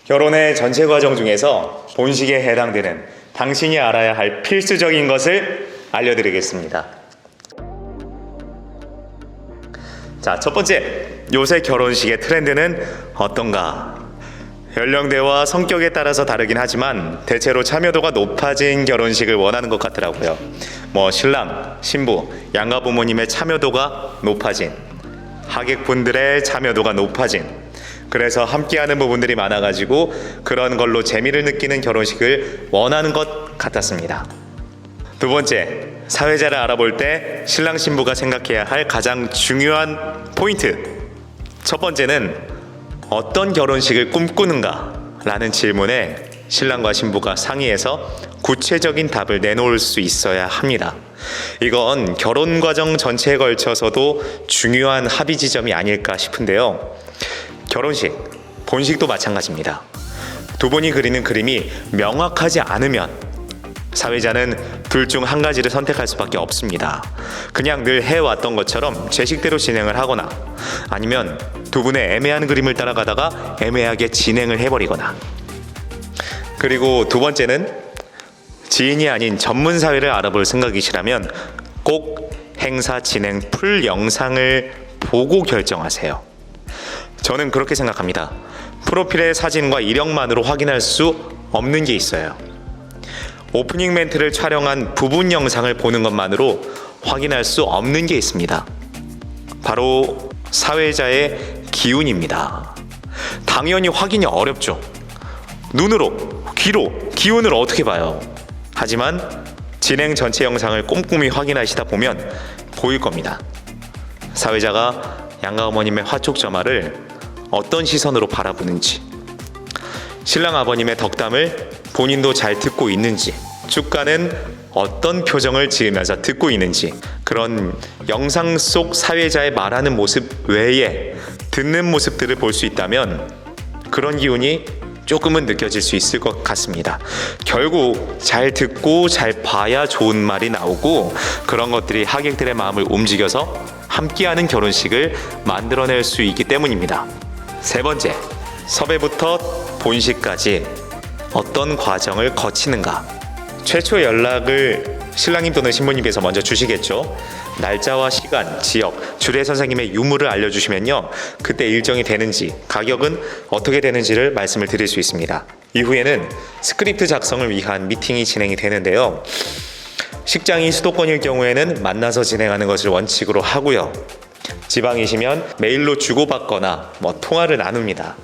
결혼의 전체 과정 중에서 본식에 해당되는 당신이 알아야 할 필수적인 것을 알려드리겠습니다. 자, 첫 번째, 요새 결혼식의 트렌드는 어떤가? 연령대와 성격에 따라서 다르긴 하지만 대체로 참여도가 높아진 결혼식을 원하는 것 같더라고요. 신랑, 신부, 양가 부모님의 참여도가 높아진, 하객분들의 참여도가 높아진, 그래서 함께하는 부분들이 많아가지고 그런 걸로 재미를 느끼는 결혼식을 원하는 것 같았습니다. 두 번째, 사회자를 알아볼 때 신랑 신부가 생각해야 할 가장 중요한 포인트. 첫 번째는 어떤 결혼식을 꿈꾸는가? 라는 질문에 신랑과 신부가 상의해서 구체적인 답을 내놓을 수 있어야 합니다. 이건 결혼 과정 전체에 걸쳐서도 중요한 합의 지점이 아닐까 싶은데요. 결혼식, 본식도 마찬가지입니다. 두 분이 그리는 그림이 명확하지 않으면 사회자는 둘 중 한 가지를 선택할 수밖에 없습니다. 그냥 늘 해왔던 것처럼 제 식대로 진행을 하거나 아니면 두 분의 애매한 그림을 따라가다가 애매하게 진행을 해버리거나. 그리고 두 번째는 지인이 아닌 전문 사회를 알아볼 생각이시라면 꼭 행사 진행 풀 영상을 보고 결정하세요. 저는 그렇게 생각합니다. 프로필의 사진과 이력만으로 확인할 수 없는 게 있어요. 오프닝 멘트를 촬영한 부분 영상을 보는 것만으로 확인할 수 없는 게 있습니다. 바로 사회자의 기운입니다. 당연히 확인이 어렵죠. 눈으로, 귀로 기운을 어떻게 봐요? 하지만 진행 전체 영상을 꼼꼼히 확인하시다 보면 보일 겁니다. 사회자가 양가 어머님의 화촉점화를 어떤 시선으로 바라보는지, 신랑 아버님의 덕담을 본인도 잘 듣고 있는지, 축가는 어떤 표정을 지으면서 듣고 있는지, 그런 영상 속 사회자의 말하는 모습 외에 듣는 모습들을 볼 수 있다면 그런 기운이 조금은 느껴질 수 있을 것 같습니다. 결국 잘 듣고 잘 봐야 좋은 말이 나오고 그런 것들이 하객들의 마음을 움직여서 함께하는 결혼식을 만들어낼 수 있기 때문입니다. 세 번째, 섭외부터 본식까지 어떤 과정을 거치는가? 최초 연락을 신랑님 또는 신부님께서 먼저 주시겠죠. 날짜와 시간, 지역, 주례 선생님의 유무를 알려주시면요, 그때 일정이 되는지, 가격은 어떻게 되는지를 말씀을 드릴 수 있습니다. 이후에는 스크립트 작성을 위한 미팅이 진행이 되는데요. 식장이 수도권일 경우에는 만나서 진행하는 것을 원칙으로 하고요. 지방이시면 메일로 주고받거나 통화를 나눕니다.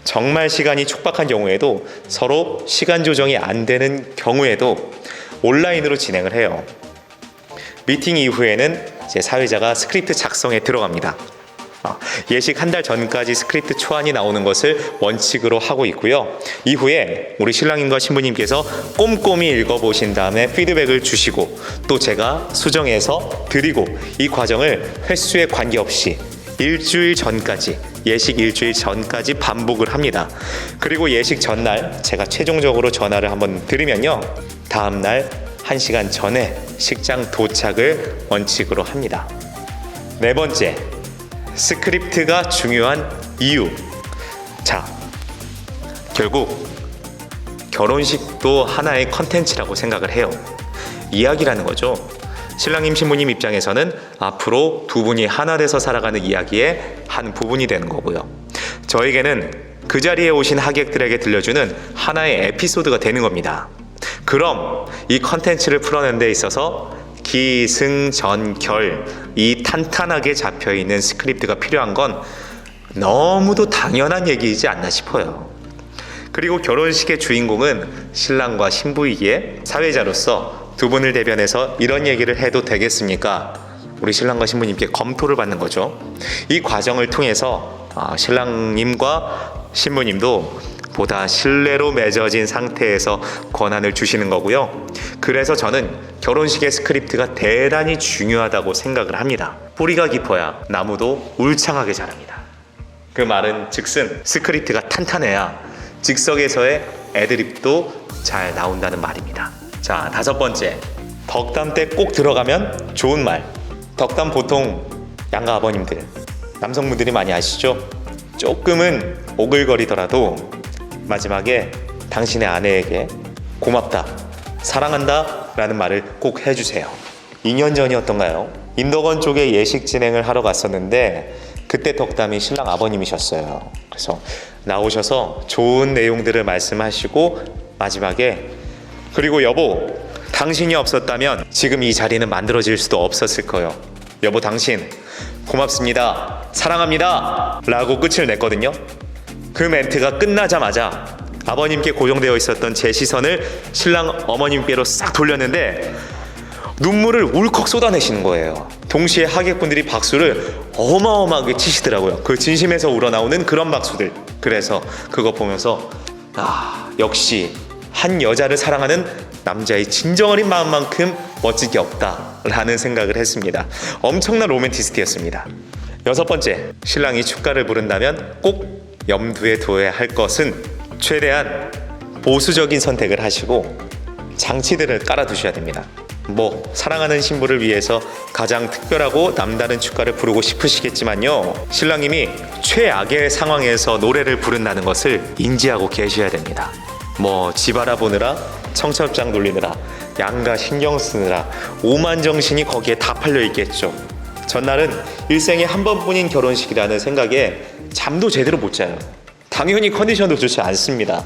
정말 시간이 촉박한 경우에도 서로 시간 조정이 안 되는 경우에도 온라인으로 진행을 해요. 미팅 이후에는 이제 사회자가 스크립트 작성에 들어갑니다. 예식 한 달 전까지 스크립트 초안이 나오는 것을 원칙으로 하고 있고요. 이후에 우리 신랑님과 신부님께서 꼼꼼히 읽어보신 다음에 피드백을 주시고 또 제가 수정해서 드리고, 이 과정을 횟수에 관계없이 일주일 전까지, 예식 일주일 전까지 반복을 합니다. 그리고 예식 전날 제가 최종적으로 전화를 한번 드리면요, 다음날 1시간 전에 식장 도착을 원칙으로 합니다. 네 번째, 스크립트가 중요한 이유. 자, 결국 결혼식도 하나의 컨텐츠라고 생각을 해요. 이야기라는 거죠. 신랑님 신부님 입장에서는 앞으로 두 분이 하나 돼서 살아가는 이야기의 한 부분이 되는 거고요. 저에게는 그 자리에 오신 하객들에게 들려주는 하나의 에피소드가 되는 겁니다. 그럼 이 컨텐츠를 풀어내는 데 있어서 기승전결, 이 탄탄하게 잡혀있는 스크립트가 필요한 건 너무도 당연한 얘기이지 않나 싶어요. 그리고 결혼식의 주인공은 신랑과 신부이기에 사회자로서 두 분을 대변해서 이런 얘기를 해도 되겠습니까? 우리 신랑과 신부님께 검토를 받는 거죠. 이 과정을 통해서 신랑님과 신부님도 보다 신뢰로 맺어진 상태에서 권한을 주시는 거고요. 그래서 저는 결혼식의 스크립트가 대단히 중요하다고 생각을 합니다. 뿌리가 깊어야 나무도 울창하게 자랍니다. 그 말은 즉슨 스크립트가 탄탄해야 즉석에서의 애드립도 잘 나온다는 말입니다. 자, 다섯 번째, 덕담 때 꼭 들어가면 좋은 말. 덕담 보통 양가 아버님들, 남성분들이 많이 아시죠? 조금은 오글거리더라도 마지막에 당신의 아내에게 고맙다, 사랑한다 라는 말을 꼭 해주세요. 2년 전이었던가요? 인덕원 쪽에 예식 진행을 하러 갔었는데 그때 덕담이 신랑 아버님이셨어요. 그래서 나오셔서 좋은 내용들을 말씀하시고 마지막에 그리고 여보, 당신이 없었다면 지금 이 자리는 만들어질 수도 없었을 거예요. 여보, 당신 고맙습니다, 사랑합니다 라고 끝을 냈거든요. 그 멘트가 끝나자마자 아버님께 고정되어 있었던 제 시선을 신랑 어머님께로 싹 돌렸는데 눈물을 울컥 쏟아내시는 거예요. 동시에 하객분들이 박수를 어마어마하게 치시더라고요. 그 진심에서 우러나오는 그런 박수들. 그래서 그거 보면서 역시 한 여자를 사랑하는 남자의 진정 어린 마음만큼 멋진 게 없다라는 생각을 했습니다. 엄청난 로맨티스트였습니다. 6번째, 신랑이 축가를 부른다면 꼭 염두에 둬야 할 것은 최대한 보수적인 선택을 하시고 장치들을 깔아두셔야 됩니다. 사랑하는 신부를 위해서 가장 특별하고 남다른 축가를 부르고 싶으시겠지만요, 신랑님이 최악의 상황에서 노래를 부른다는 것을 인지하고 계셔야 됩니다. 집 알아보느라, 청첩장 돌리느라, 양가 신경 쓰느라 오만정신이 거기에 다 팔려 있겠죠. 전날은 일생에 한 번뿐인 결혼식이라는 생각에 잠도 제대로 못 자요. 당연히 컨디션도 좋지 않습니다.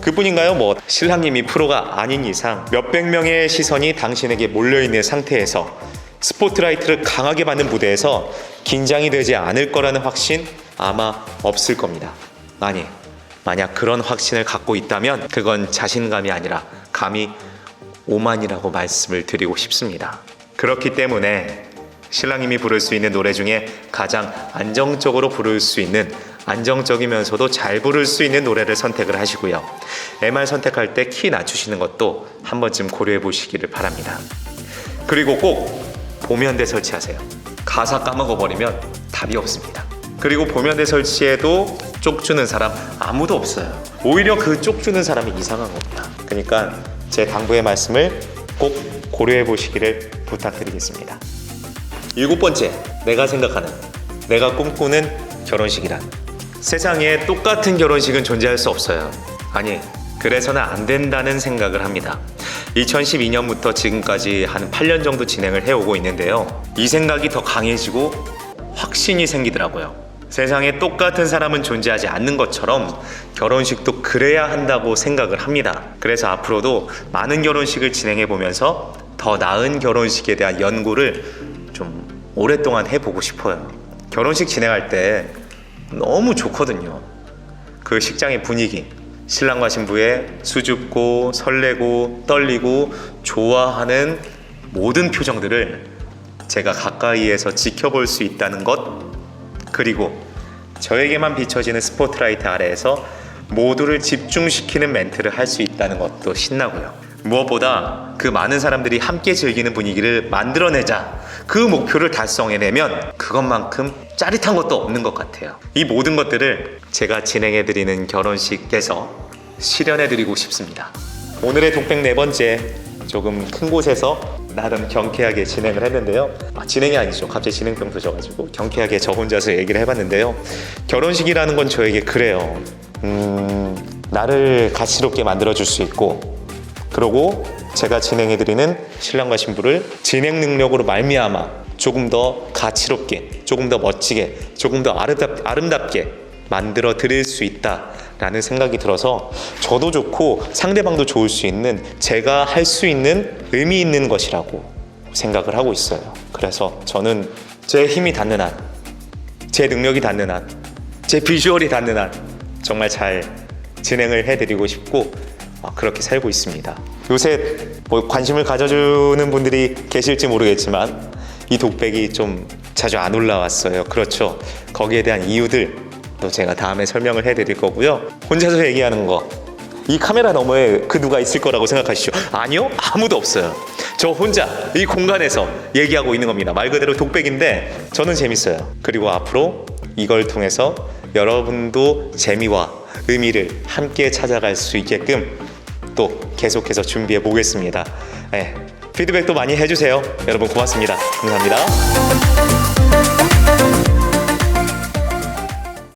그뿐인가요? 신랑님이 프로가 아닌 이상 몇백 명의 시선이 당신에게 몰려있는 상태에서 스포트라이트를 강하게 받는 무대에서 긴장이 되지 않을 거라는 확신 아마 없을 겁니다. 만약 그런 확신을 갖고 있다면 그건 자신감이 아니라 감히 오만이라고 말씀을 드리고 싶습니다. 그렇기 때문에 신랑님이 부를 수 있는 노래 중에 가장 안정적으로 부를 수 있는, 안정적이면서도 잘 부를 수 있는 노래를 선택을 하시고요. MR 선택할 때 키 낮추시는 것도 한 번쯤 고려해 보시기를 바랍니다. 그리고 꼭 보면대 설치하세요. 가사 까먹어버리면 답이 없습니다. 그리고 보면대 설치에도 쪽주는 사람 아무도 없어요. 오히려 그 쪽주는 사람이 이상한 겁니다. 그러니까 제 당부의 말씀을 꼭 고려해 보시기를 부탁드리겠습니다. 7번째, 내가 생각하는, 내가 꿈꾸는 결혼식이란, 세상에 똑같은 결혼식은 존재할 수 없어요. 그래서는 안 된다는 생각을 합니다. 2012년부터 지금까지 한 8년 정도 진행을 해오고 있는데요, 이 생각이 더 강해지고 확신이 생기더라고요. 세상에 똑같은 사람은 존재하지 않는 것처럼 결혼식도 그래야 한다고 생각을 합니다. 그래서 앞으로도 많은 결혼식을 진행해 보면서 더 나은 결혼식에 대한 연구를 좀 오랫동안 해보고 싶어요. 결혼식 진행할 때 너무 좋거든요. 그 식장의 분위기, 신랑과 신부의 수줍고 설레고 떨리고 좋아하는 모든 표정들을 제가 가까이에서 지켜볼 수 있다는 것, 그리고 저에게만 비춰지는 스포트라이트 아래에서 모두를 집중시키는 멘트를 할 수 있다는 것도 신나고요. 무엇보다 그 많은 사람들이 함께 즐기는 분위기를 만들어내자, 그 목표를 달성해내면 그것만큼 짜릿한 것도 없는 것 같아요. 이 모든 것들을 제가 진행해드리는 결혼식에서 실현해드리고 싶습니다. 오늘의 독백 4번째, 조금 큰 곳에서 나름 경쾌하게 진행을 했는데요. 진행이 아니죠. 갑자기 진행병 터져가지고 경쾌하게 저 혼자서 얘기를 해봤는데요. 결혼식이라는 건 저에게 그래요. 나를 가치롭게 만들어줄 수 있고, 그리고 제가 진행해드리는 신랑과 신부를 진행 능력으로 말미암아 조금 더 가치롭게, 조금 더 멋지게, 조금 더 아름답게 만들어 드릴 수 있다라는 생각이 들어서 저도 좋고 상대방도 좋을 수 있는, 제가 할 수 있는 의미 있는 것이라고 생각을 하고 있어요. 그래서 저는 제 힘이 닿는 한, 제 능력이 닿는 한, 제 비주얼이 닿는 한 정말 잘 진행을 해드리고 싶고 그렇게 살고 있습니다. 요새 관심을 가져주는 분들이 계실지 모르겠지만 이 독백이 좀 자주 안 올라왔어요. 그렇죠. 거기에 대한 이유들 또 제가 다음에 설명을 해드릴 거고요. 혼자서 얘기하는 거, 이 카메라 너머에 그 누가 있을 거라고 생각하시죠? 아니요, 아무도 없어요. 저 혼자 이 공간에서 얘기하고 있는 겁니다. 말 그대로 독백인데 저는 재밌어요. 그리고 앞으로 이걸 통해서 여러분도 재미와 의미를 함께 찾아갈 수 있게끔 또 계속해서 준비해 보겠습니다. 피드백도 많이 해주세요. 여러분 고맙습니다. 감사합니다.